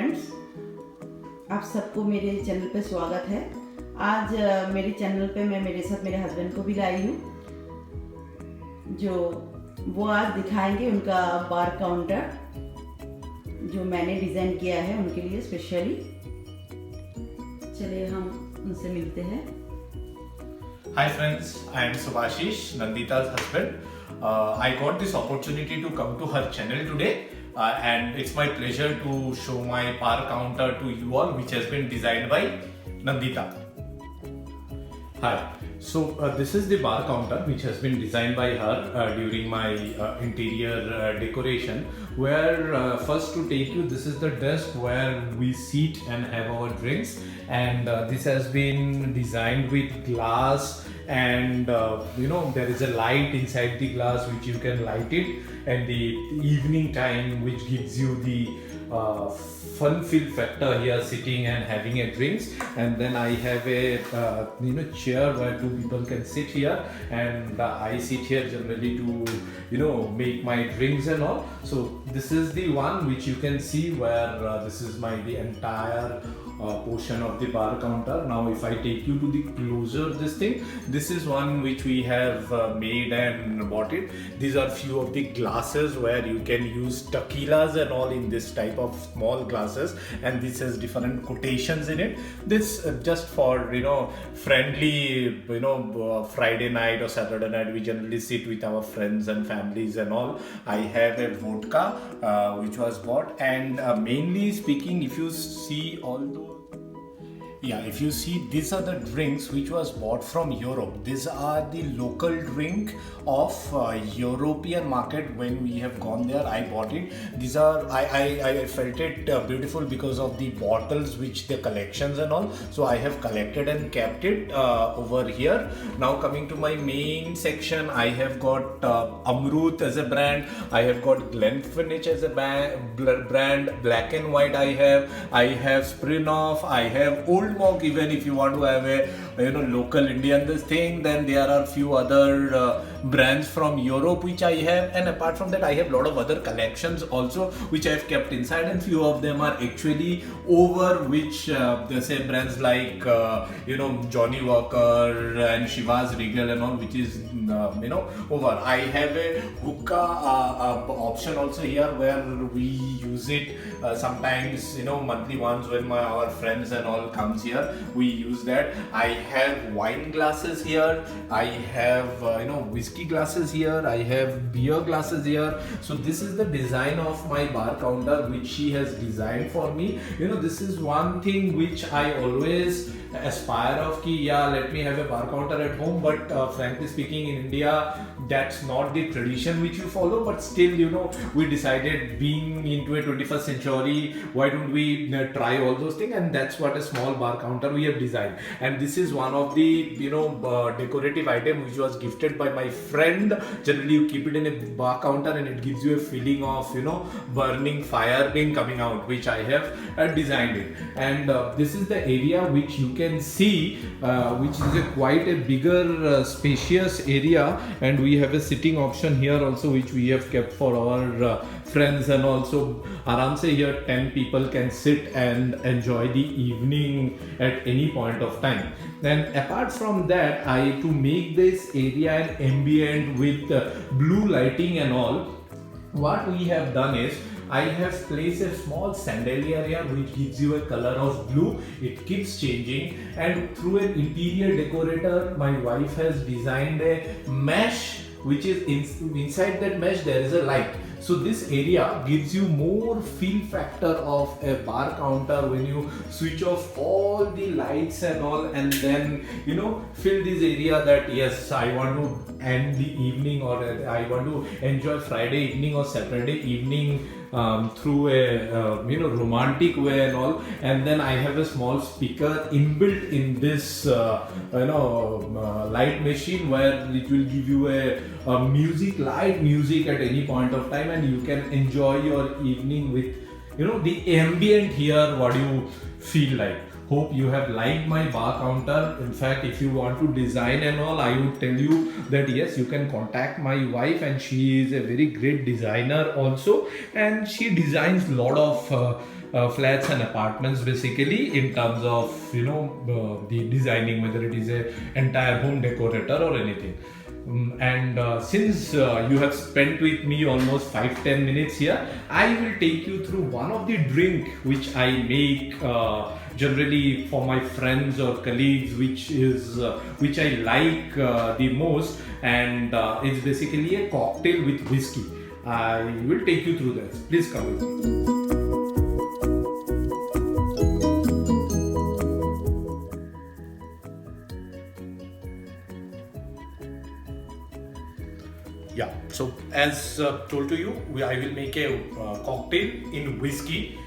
Friends, आप सबको मेरे चैनल पे स्वागत है। आज मेरे चैनल पे मैं मेरे साथ मेरे हस्बैंड को भी लाई हूँ, जो वो आज दिखाएंगे उनका बार काउंटर जो मैंने डिज़ाइन किया है उनके लिए स्पेशली। चलिए हम उनसे मिलते हैं। Hi friends, I am Subhashish, Nandita's husband. I got this opportunity to come to her channel today and it's my pleasure to show my bar counter to you all, which has been designed by Nandita. Hi, so this is the bar counter which has been designed by her during my interior decoration, where first to take you, this is the desk where we sit and have our drinks, and this has been designed with glass, and there is a light inside the glass which you can light it, and the evening time which gives you the fun feel factor here sitting and having a drinks. And then I have a chair where two people can sit here, and I sit here generally to make my drinks and all. So this is the one which you can see where this is the entire portion of the bar counter. Now if I take you to the closer this is one which we have made and bought it. These are few of the glasses where you can use tequilas and all in this type of small glasses, and this has different quotations in it. This just for friendly Friday night or Saturday night, we generally sit with our friends and families and all. I have a vodka which was bought, and mainly speaking, if you see all those, if you see, these are the drinks which was bought from Europe. These are the local drink of European market. When we have gone there, I bought it. These are, I felt it beautiful because of the bottles which the collections and all. So I have collected and kept it over here. Now coming to my main section, I have got Amrut as a brand. I have got Glenfiddich as a brand. Black and White I have Smirnoff, I have Old Monk. Even if you want to have a local Indian thing, then there are few other brands from Europe which I have, and apart from that I have lot of other collections also which I have kept inside, and few of them are actually over, which they say brands like Johnny Walker and Chivas Regal and all, which is over. I have a hookah option also here where we use it sometimes monthly once when our friends and all comes here, we use that. I have wine glasses here, I have whiskey glasses here, I have beer glasses here. So this is the design of my bar counter which she has designed for me. This is one thing which I always aspire of let me have a bar counter at home, but frankly speaking, in India that's not the tradition which you follow. But still we decided, being into a 21st century, why don't we try all those things, and that's what a small bar counter we have designed. And this is one of the decorative item which was gifted by my friend. Generally you keep it in a bar counter and it gives you a feeling of burning fire being coming out, which I have designed it. And this is the area which you can see, which is quite a bigger spacious area, and we have a sitting option here also which we have kept for our friends, and also aram se here 10 people can sit and enjoy the evening at any point of time. And apart from that, to make this area an ambient with blue lighting and all, what we have done is I have placed a small chandelier here which gives you a color of blue. It keeps changing, and through an interior decorator, my wife has designed a mesh which is inside that mesh there is a light. So this area gives you more feel factor of a bar counter when you switch off all the lights and all, and then fill this area that yes, I want to end the evening, or I want to enjoy Friday evening or Saturday evening through a romantic way and all. And then I have a small speaker inbuilt in this light machine, where it will give you a light music at any point of time, and you can enjoy your evening with the ambient here, what you feel like. Hope you have liked my bar counter. In fact, if you want to design and all, I would tell you that yes, you can contact my wife, and she is a very great designer also, and she designs a lot of flats and apartments basically in terms of the designing, whether it is a entire home decorator or anything. Since you have spent with me almost 5-10 minutes here, I will take you through one of the drink which I make generally for my friends or colleagues, which I like the most, and it's basically a cocktail with whiskey. I will take you through this. Please come with me. Yeah, so as told to you, I will make a cocktail in whiskey,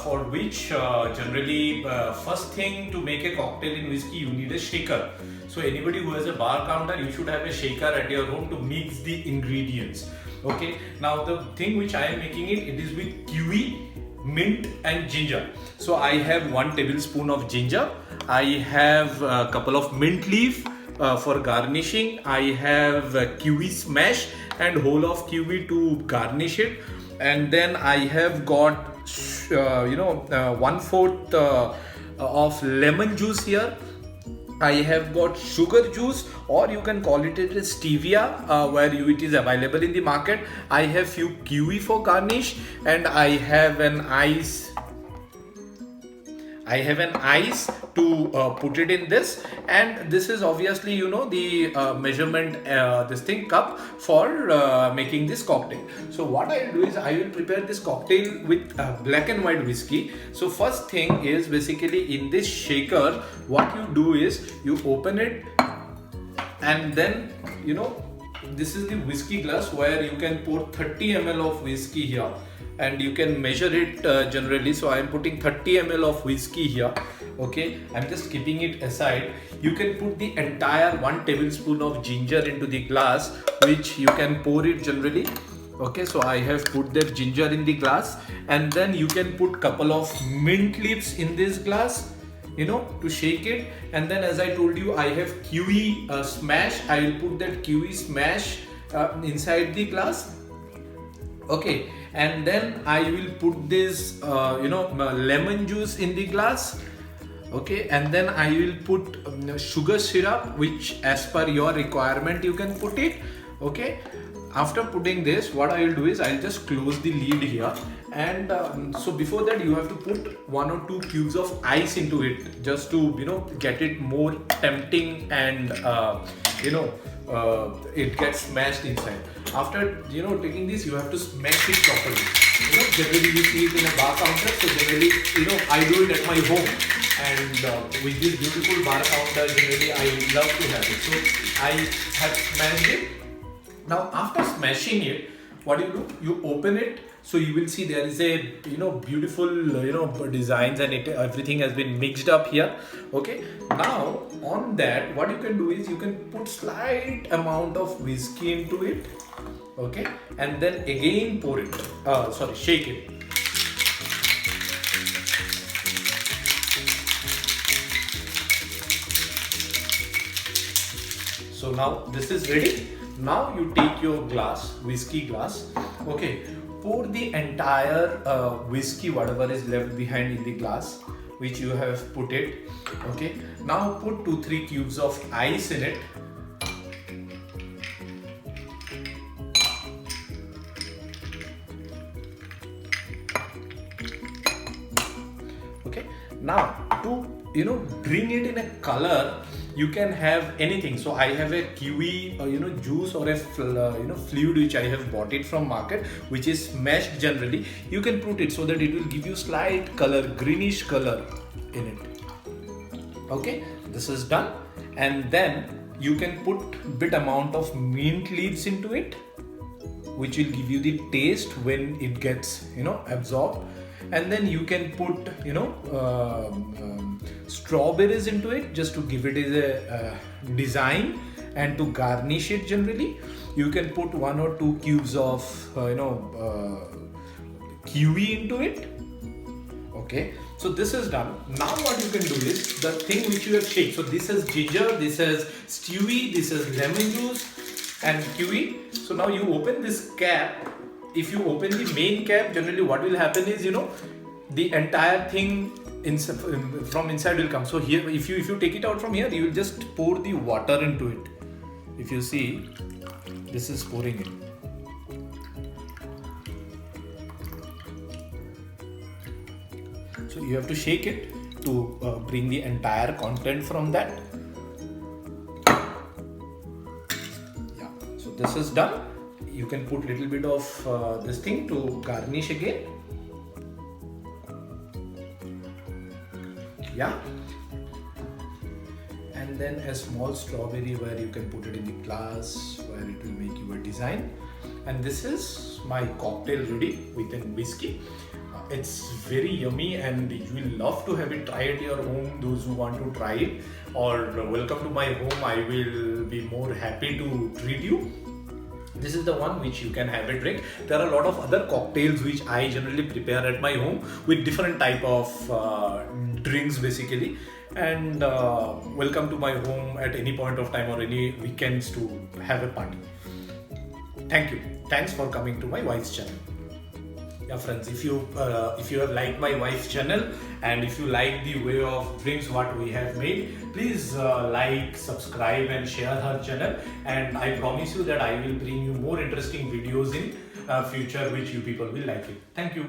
for which generally first thing to make a cocktail in whiskey, you need a shaker. So anybody who has a bar counter, you should have a shaker at your home to mix the ingredients. Okay, now the thing which I am making it is with kiwi, mint and ginger. So I have 1 tablespoon of ginger, I have a couple of mint leaf, for garnishing, I have kiwi smash and whole of kiwi to garnish it, and then I have got 1/4 of lemon juice here. I have got sugar juice, or you can call it as stevia, where it is available in the market. I have few kiwi for garnish, and I have an ice to put it in this, and this is obviously the measurement this thing cup for making this cocktail. So what I will do is I will prepare this cocktail with black and white whiskey. So first thing is basically in this shaker, what you do is you open it, and then this is the whiskey glass where you can pour 30 ml of whiskey here, and you can measure it generally. So I am putting 30 ml of whiskey here. Okay, I'm just keeping it aside. You can put the entire 1 tablespoon of ginger into the glass, which you can pour it generally. Okay, so I have put that ginger in the glass, and then you can put couple of mint leaves in this glass, to shake it. And then, as I told you, I have kiwi smash. I will put that kiwi smash inside the glass. Okay, and then I will put this lemon juice in the glass. Okay, and then I will put sugar syrup, which as per your requirement you can put it. Okay, after putting this, what I will do is I'll just close the lid here, and so before that you have to put 1 or 2 cubes of ice into it, just to get it more tempting, and it gets smashed inside. After taking this, you have to smash it properly. Generally you see it in a bar counter, so generally I do it at my home, and with this beautiful bar counter, generally I love to have it. So I have smashed it. Now after smashing it, what do? You open it. So you will see there is a beautiful designs, and everything has been mixed up here. Okay, now on that, what you can do is you can put slight amount of whiskey into it. Okay, and then again pour it, shake it. So now this is ready. Now you take your glass, whiskey glass. Okay, pour the entire whiskey, whatever is left behind in the glass, which you have put it. Okay, now put 2-3 cubes of ice in it. Okay, now to bring it in a color, you can have anything. So I have a kiwi juice or a fluid which I have bought it from market, which is smashed generally. You can put it so that it will give you slight color, greenish color in it. Okay, this is done, and then you can put bit amount of mint leaves into it, which will give you the taste when it gets absorbed. And then you can put strawberries into it, just to give it a design and to garnish it. Generally you can put 1 or 2 cubes of kiwi into it. Okay, so this is done. Now what you can do is the thing which you have shaked. So this is ginger, this is stewie, this is lemon juice and kiwi. So now you open this cap. If you open the main cap, generally what will happen is, you know, the entire thing from inside will come. So here, if you take it out from here, you will just pour the water into it. If you see, this is pouring in. So you have to shake it to bring the entire content from that. Yeah. So this is done. You can put little bit of this thing to garnish again. Yeah. And then a small strawberry where you can put it in the glass where it will make you a design. And this is my cocktail ready with a whiskey. It's very yummy and you will love to have it. Try at your home, those who want to try it, or welcome to my home. I will be more happy to treat you. This is the one which you can have a drink. There are a lot of other cocktails which I generally prepare at my home with different type of drinks basically. And welcome to my home at any point of time or any weekends to have a party. Thank you. Thanks for coming to my wife's channel. Yeah, friends, if you have liked my wife's channel and if you like the way of drinks what we have made, please like, subscribe and share her channel, and I promise you that I will bring you more interesting videos in future which you people will like it. Thank you.